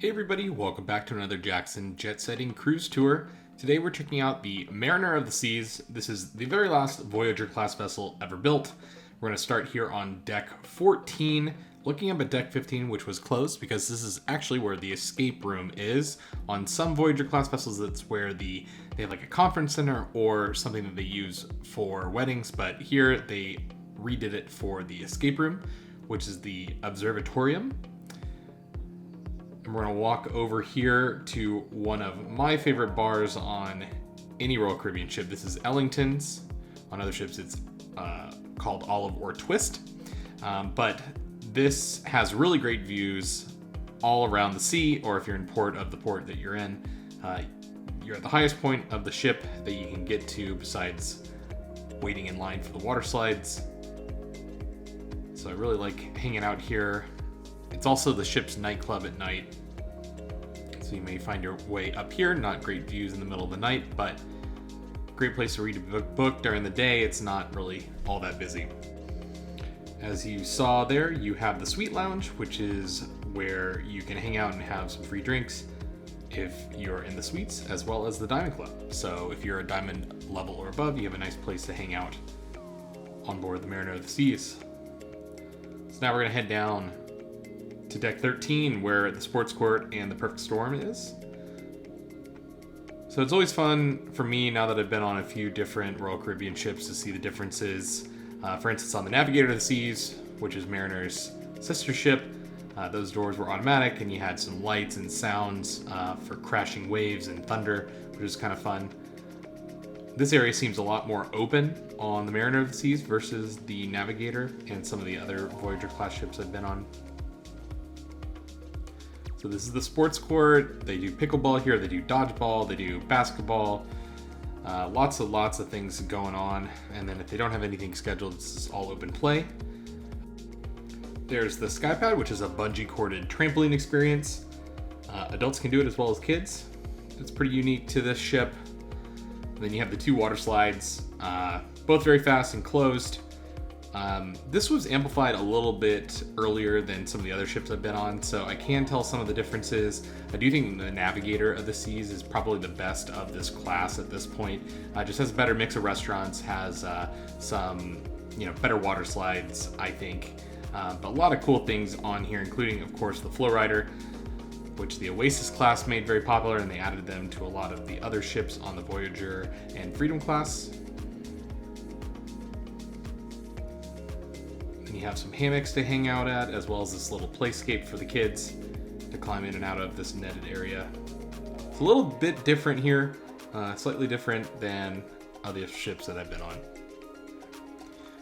Hey everybody, welcome back to another Jackson jet setting cruise tour. Today we're checking out the Mariner of the Seas. This is the very last Voyager class vessel ever built. We're going to start here on deck 14, looking up at deck 15, which was closed because this is actually where the escape room is. On some Voyager class vessels, that's where they have like a conference center or something that they use for weddings, but here they redid it for the escape room, which is the observatorium. And we're going to walk over here to one of my favorite bars on any Royal Caribbean ship. This is Ellington's. On other ships, it's called Olive or Twist. But this has really great views all around the sea, or if you're in port of the port that you're in, you're at the highest point of the ship that you can get to besides waiting in line for the water slides. So I really like hanging out here. It's also the ship's nightclub at night. So you may find your way up here. Not great views in the middle of the night, but great place to read a book during the day. It's not really all that busy. As you saw there, you have the suite lounge, which is where you can hang out and have some free drinks if you're in the suites, as well as the Diamond Club. So if you're a diamond level or above, you have a nice place to hang out on board the Mariner of the Seas. So now we're going to head down to deck 13, where the sports court and the perfect storm is. So it's always fun for me, now that I've been on a few different Royal Caribbean ships, to see the differences. For instance, on the Navigator of the Seas, which is Mariner's sister ship, those doors were automatic and you had some lights and sounds for crashing waves and thunder, which is kind of fun. This area seems a lot more open on the Mariner of the Seas versus the Navigator and some of the other Voyager class ships I've been on. So this is the sports court. They do pickleball here, they do dodgeball, they do basketball. Lots of things going on. And then if they don't have anything scheduled, this is all open play. There's the Skypad, which is a bungee corded trampoline experience. Adults can do it as well as kids. It's pretty unique to this ship. And then you have the two water slides, both very fast and closed. This was amplified a little bit earlier than some of the other ships I've been on, so I can tell some of the differences. I do think the Navigator of the Seas is probably the best of this class at this point. Just has a better mix of restaurants, has some better water slides, I think. But a lot of cool things on here, including, of course, the Flow Rider, which the Oasis class made very popular, and they added them to a lot of the other ships on the Voyager and Freedom class. You have some hammocks to hang out at, as well as this little playscape for the kids to climb in and out of this netted area. It's a little bit different here, slightly different than other ships that I've been on.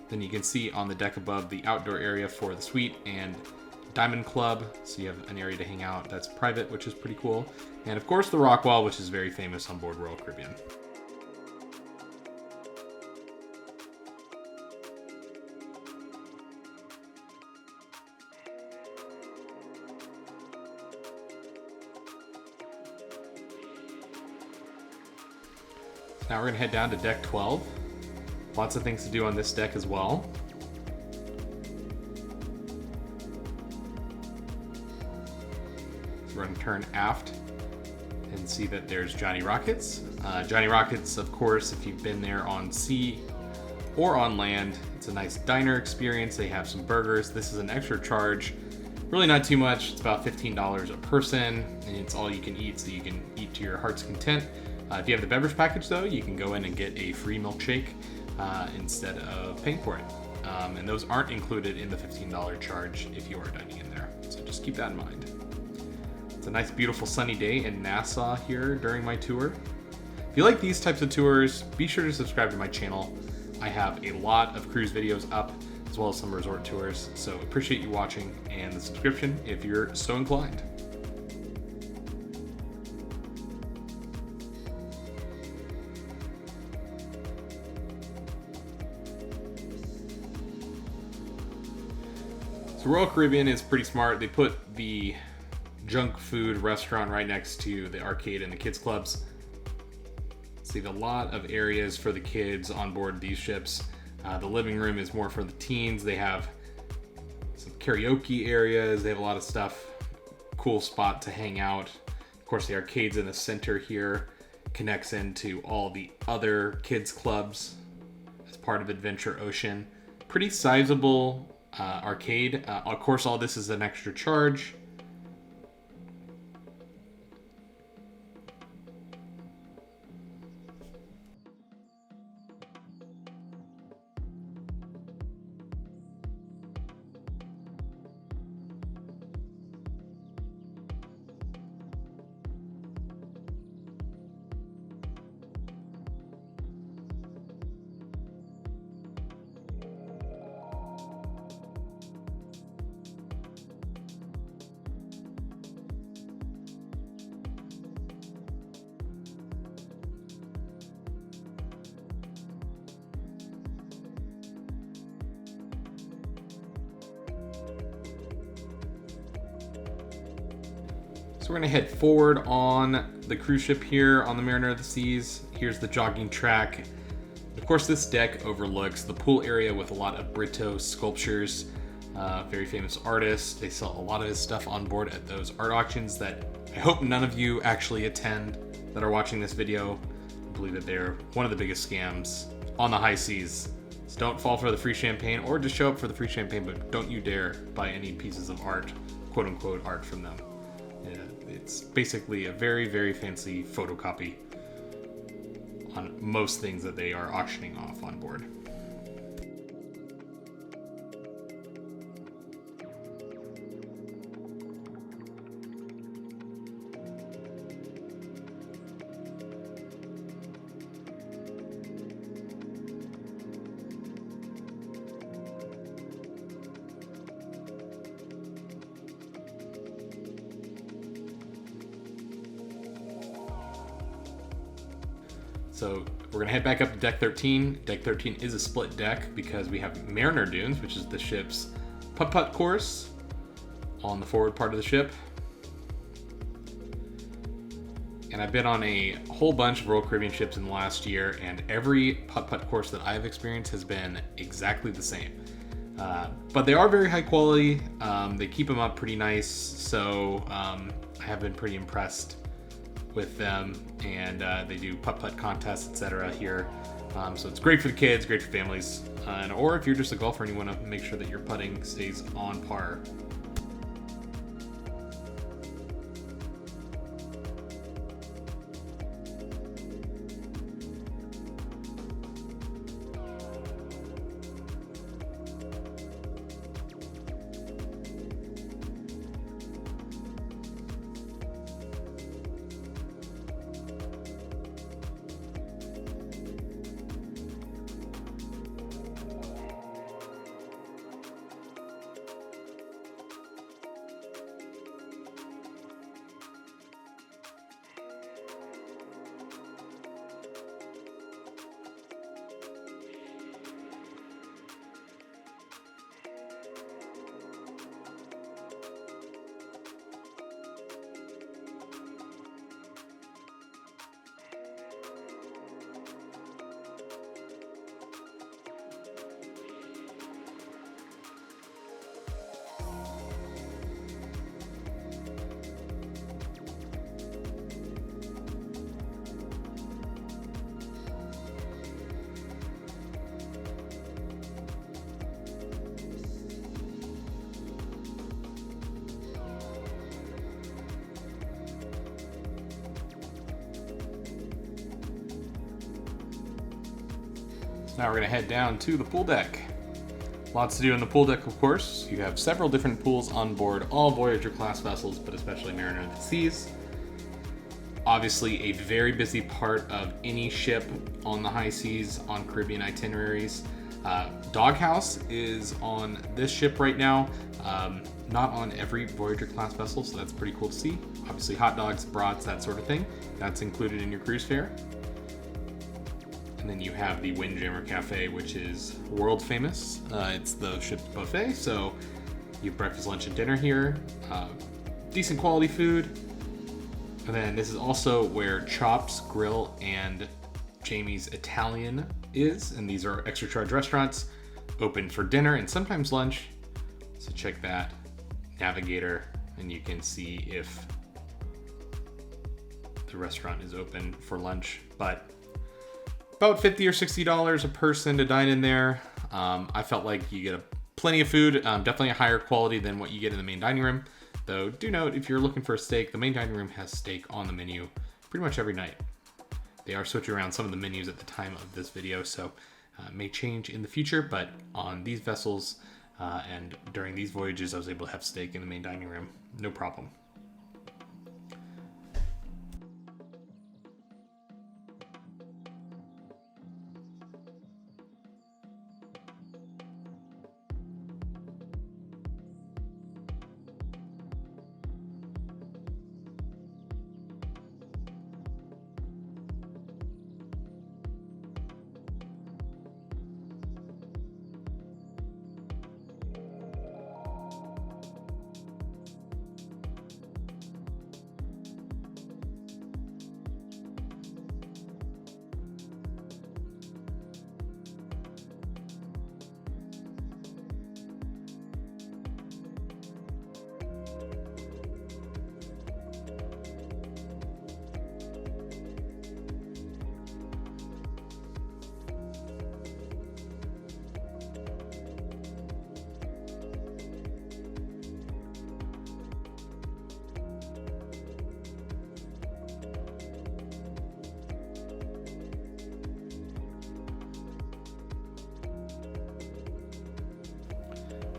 Then you can see on the deck above the outdoor area for the suite and Diamond Club, so you have an area to hang out that's private, which is pretty cool. And of course the rock wall, which is very famous on board Royal Caribbean. Now we're going to head down to deck 12. Lots of things to do on this deck as well. So we're going to turn aft and see that there's Johnny Rockets. Johnny Rockets, of course, if you've been there on sea or on land, it's a nice diner experience. They have some burgers. This is an extra charge. Really not too much. It's about $15 a person, and it's all you can eat, so you can eat to your heart's content. If you have the beverage package, though, you can go in and get a free milkshake instead of paying for it. And those aren't included in the $15 charge if you are dining in there. So just keep that in mind. It's a nice, beautiful sunny day in Nassau here during my tour. If you like these types of tours, be sure to subscribe to my channel. I have a lot of cruise videos up, as well as some resort tours. So appreciate you watching and the subscription if you're so inclined. So Royal Caribbean is pretty smart. They put the junk food restaurant right next to the arcade and the kids clubs. So you have a lot of areas for the kids on board these ships. The living room is more for the teens. They have some karaoke areas. They have a lot of stuff cool spot to hang out. Of course, the arcade's in the center here, connects into all the other kids clubs as part of Adventure Ocean. Pretty sizable arcade. Of course, all this is an extra charge. So we're gonna head forward on the cruise ship here on the Mariner of the Seas. Here's the jogging track. Of course, this deck overlooks the pool area with a lot of Brito sculptures, very famous artists. They sell a lot of his stuff on board at those art auctions that I hope none of you actually attend that are watching this video. I believe that they're one of the biggest scams on the high seas. So don't fall for the free champagne, or just show up for the free champagne, but don't you dare buy any pieces of art, quote unquote art, from them. It's basically a very, very fancy photocopy on most things that they are auctioning off on board. So we're gonna head back up to deck 13. Deck 13 is a split deck because we have Mariner Dunes, which is the ship's putt-putt course on the forward part of the ship. And I've been on a whole bunch of Royal Caribbean ships in the last year, and every putt-putt course that I've experienced has been exactly the same. But they are very high quality. They keep them up pretty nice, so I have been pretty impressed with them, and they do putt-putt contests, etc. here. So it's great for the kids, great for families, or if you're just a golfer and you want to make sure that your putting stays on par. Now we're going to head down to the pool deck. Lots to do in the pool deck, of course. You have several different pools on board all Voyager class vessels, but especially Mariner of the Seas. Obviously a very busy part of any ship on the high seas on Caribbean itineraries. Doghouse is on this ship right now, not on every Voyager class vessel, so that's pretty cool to see. Obviously hot dogs, brats, that sort of thing, that's included in your cruise fare. And then you have the Windjammer Cafe, which is world famous. It's the ship's buffet, so you have breakfast, lunch, and dinner here. Decent quality food. And then this is also where Chops Grill and Jamie's Italian is, and these are extra charge restaurants, open for dinner and sometimes lunch. So check that. Navigator and you can see if the restaurant is open for lunch. But about $50 or $60 a person to dine in there. I felt like you get plenty of food, definitely a higher quality than what you get in the main dining room. Though, do note, if you're looking for a steak, the main dining room has steak on the menu pretty much every night. They are switching around some of the menus at the time of this video, so it may change in the future, but on these vessels and during these voyages, I was able to have steak in the main dining room, no problem.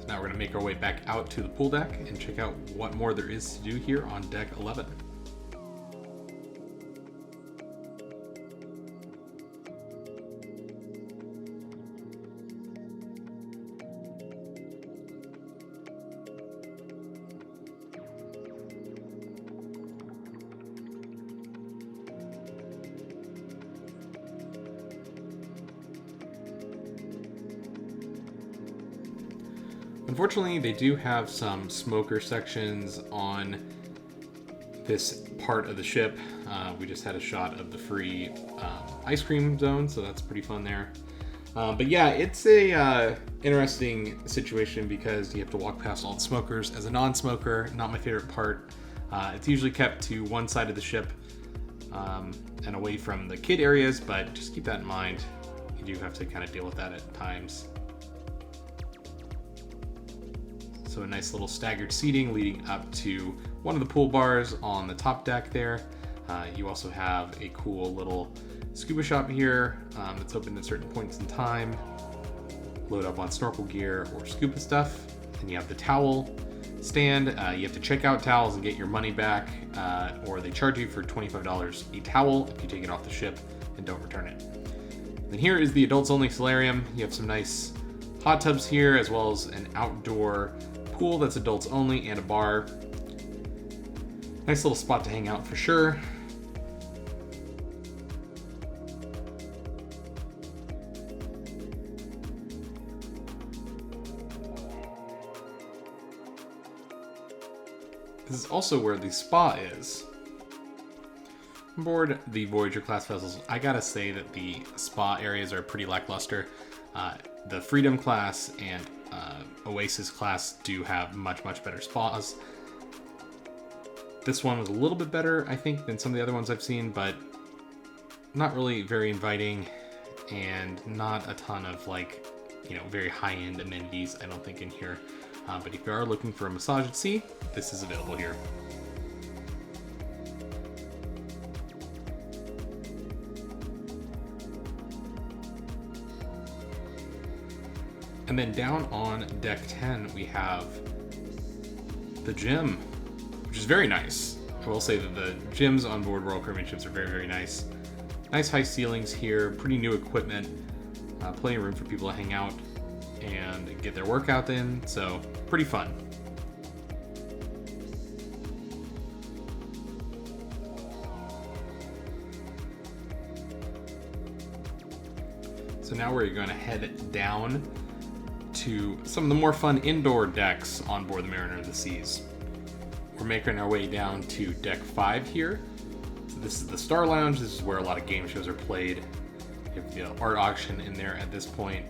Now we're going to make our way back out to the pool deck and check out what more there is to do here on deck 11. Unfortunately, they do have some smoker sections on this part of the ship. We just had a shot of the free ice cream zone, so that's pretty fun there. But yeah, it's a interesting situation because you have to walk past all the smokers. As a non-smoker, not my favorite part. It's usually kept to one side of the ship and away from the kid areas, but just keep that in mind. You do have to kind of deal with that at times. So a nice little staggered seating leading up to one of the pool bars on the top deck there. You also have a cool little scuba shop here that's open at certain points in time. Load up on snorkel gear or scuba stuff. And you have the towel stand. You have to check out towels and get your money back, or they charge you for $25 a towel if you take it off the ship and don't return it. Then here is the adults only solarium. You have some nice hot tubs here, as well as an outdoor pool that's adults only and a bar. Nice little spot to hang out for sure. This is also where the spa is. On board the Voyager class vessels, I gotta say that the spa areas are pretty lackluster. The Freedom class and Oasis class do have much better spas. This one was a little bit better, I think, than some of the other ones I've seen, but not really very inviting and not a ton of very high-end amenities, I don't think, in here. But if you are looking for a massage at sea, this is available here. And then down on deck 10, we have the gym, which is very nice. I will say that the gyms on board Royal Caribbean ships are very nice. Nice high ceilings here, pretty new equipment, plenty of room for people to hang out and get their workout in, so pretty fun. So now we're going to head down to some of the more fun indoor decks on board the Mariner of the Seas. We're making our way down to deck 5 here. So this is the Star Lounge. This is where a lot of game shows are played. You have the art auction in there at this point.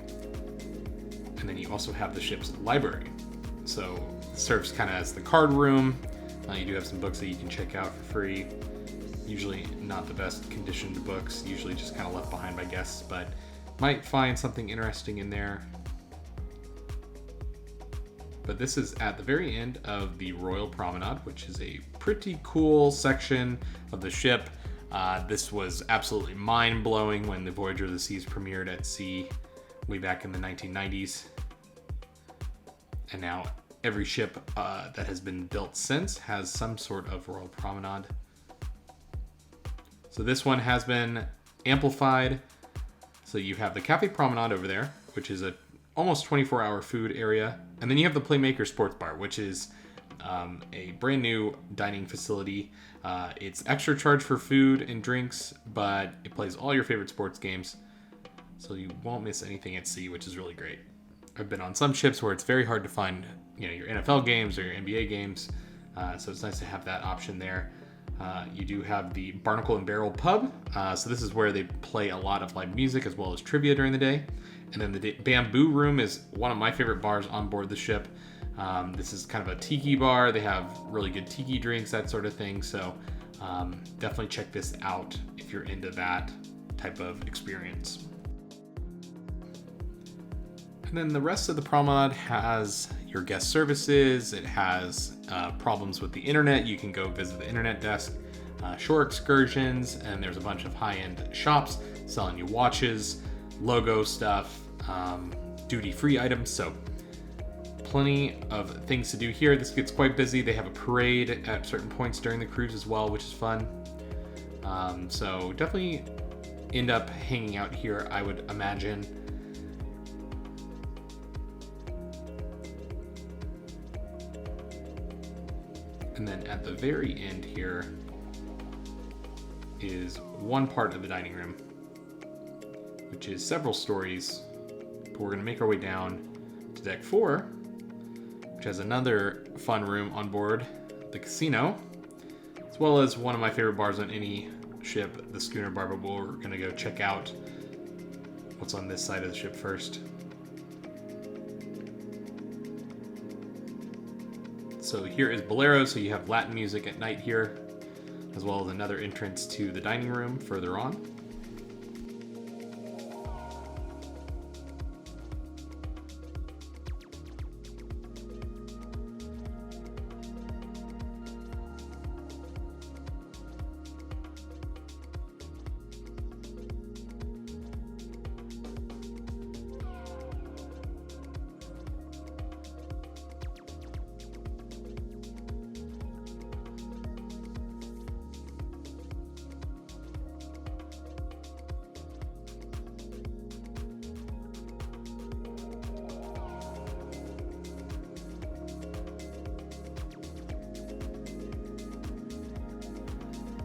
And then you also have the ship's library. So it serves kind of as the card room. You do have some books that you can check out for free. Usually not the best conditioned books, usually just kind of left behind by guests, but might find something interesting in there. But this is at the very end of the Royal Promenade, which is a pretty cool section of the ship. This was absolutely mind-blowing when the Voyager of the Seas premiered at sea way back in the 1990s. And now every ship that has been built since has some sort of Royal Promenade. So this one has been amplified. So you have the Cafe Promenade over there, which is a almost 24-hour food area. And then you have the Playmaker Sports Bar, which is a brand new dining facility. It's extra charge for food and drinks, but it plays all your favorite sports games. So you won't miss anything at sea, which is really great. I've been on some ships where it's very hard to find, your NFL games or your NBA games. So it's nice to have that option there. You do have the Barnacle and Barrel Pub. So this is where they play a lot of live music as well as trivia during the day. And then the Bamboo Room is one of my favorite bars on board the ship. This is kind of a tiki bar. They have really good tiki drinks, that sort of thing. So definitely check this out if you're into that type of experience. And then the rest of the promenade has your guest services. It has problems with the internet. You can go visit the internet desk, shore excursions, and there's a bunch of high-end shops selling you watches, logo stuff, duty-free items. So plenty of things to do here. This gets quite busy. They have a parade at certain points during the cruise as well, which is fun. So definitely end up hanging out here, I would imagine. And then at the very end here is one part of the dining room, which is several stories, but we're gonna make our way down to deck 4, which has another fun room on board, the casino, as well as one of my favorite bars on any ship, the Schooner Bar, but we're gonna go check out what's on this side of the ship first. So here is Bolero, so you have Latin music at night here, as well as another entrance to the dining room further on.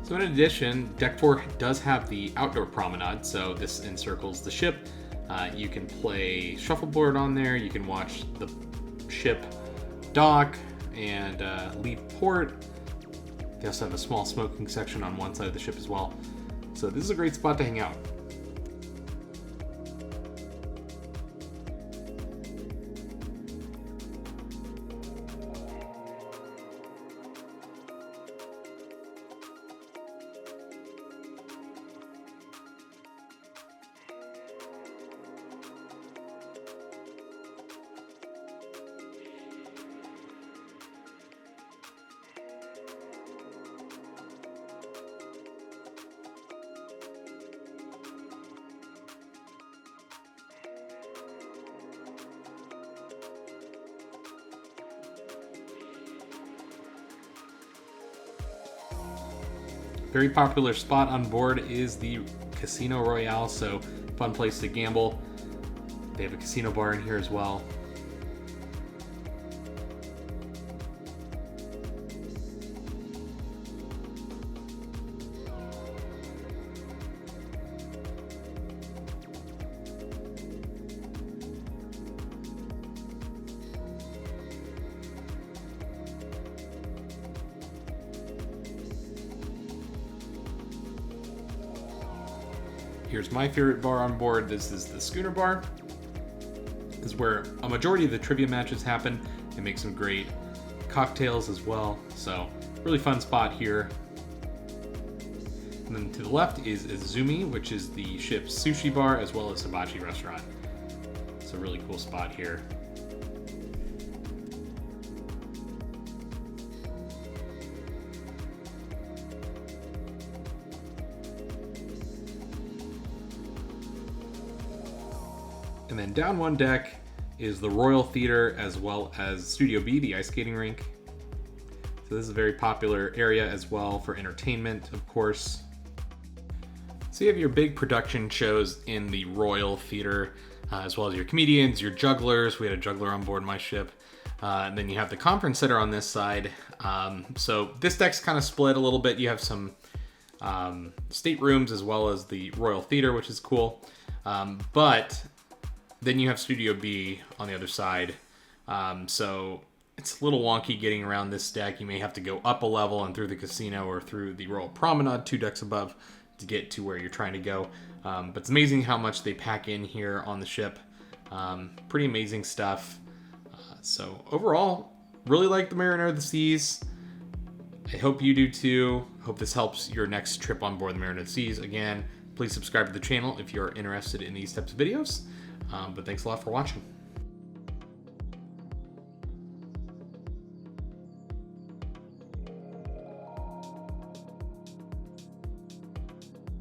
So in addition, Deck 4 does have the outdoor promenade, so this encircles the ship. You can play shuffleboard on there, you can watch the ship dock and leave port. They also have a small smoking section on one side of the ship as well. So this is a great spot to hang out. Very popular spot on board is the Casino Royale, so fun place to gamble. They have a casino bar in here as well. Here's my favorite bar on board. This is the Schooner Bar. This is where a majority of the trivia matches happen. They make some great cocktails as well. So Really fun spot here. And then to the left is Izumi, which is the ship's sushi bar as well as hibachi restaurant. It's a really cool spot here. And then down one deck is the Royal Theater as well as Studio B, the ice skating rink. So this is a very popular area as well for entertainment, of course. So you have your big production shows in the Royal Theater, as well as your comedians, your jugglers. We had a juggler on board my ship. And then you have the conference center on this side. So this deck's kind of split a little bit. You have some staterooms as well as the Royal Theater, which is cool. But then you have Studio B on the other side. So it's a little wonky getting around this deck. You may have to go up a level and through the casino or through the Royal Promenade 2 decks above to get to where you're trying to go. But it's amazing how much they pack in here on the ship. Pretty amazing stuff. So overall, really like the Mariner of the Seas. I hope you do too. Hope this helps your next trip on board the Mariner of the Seas. Again, please subscribe to the channel if you're interested in these types of videos. But thanks a lot for watching.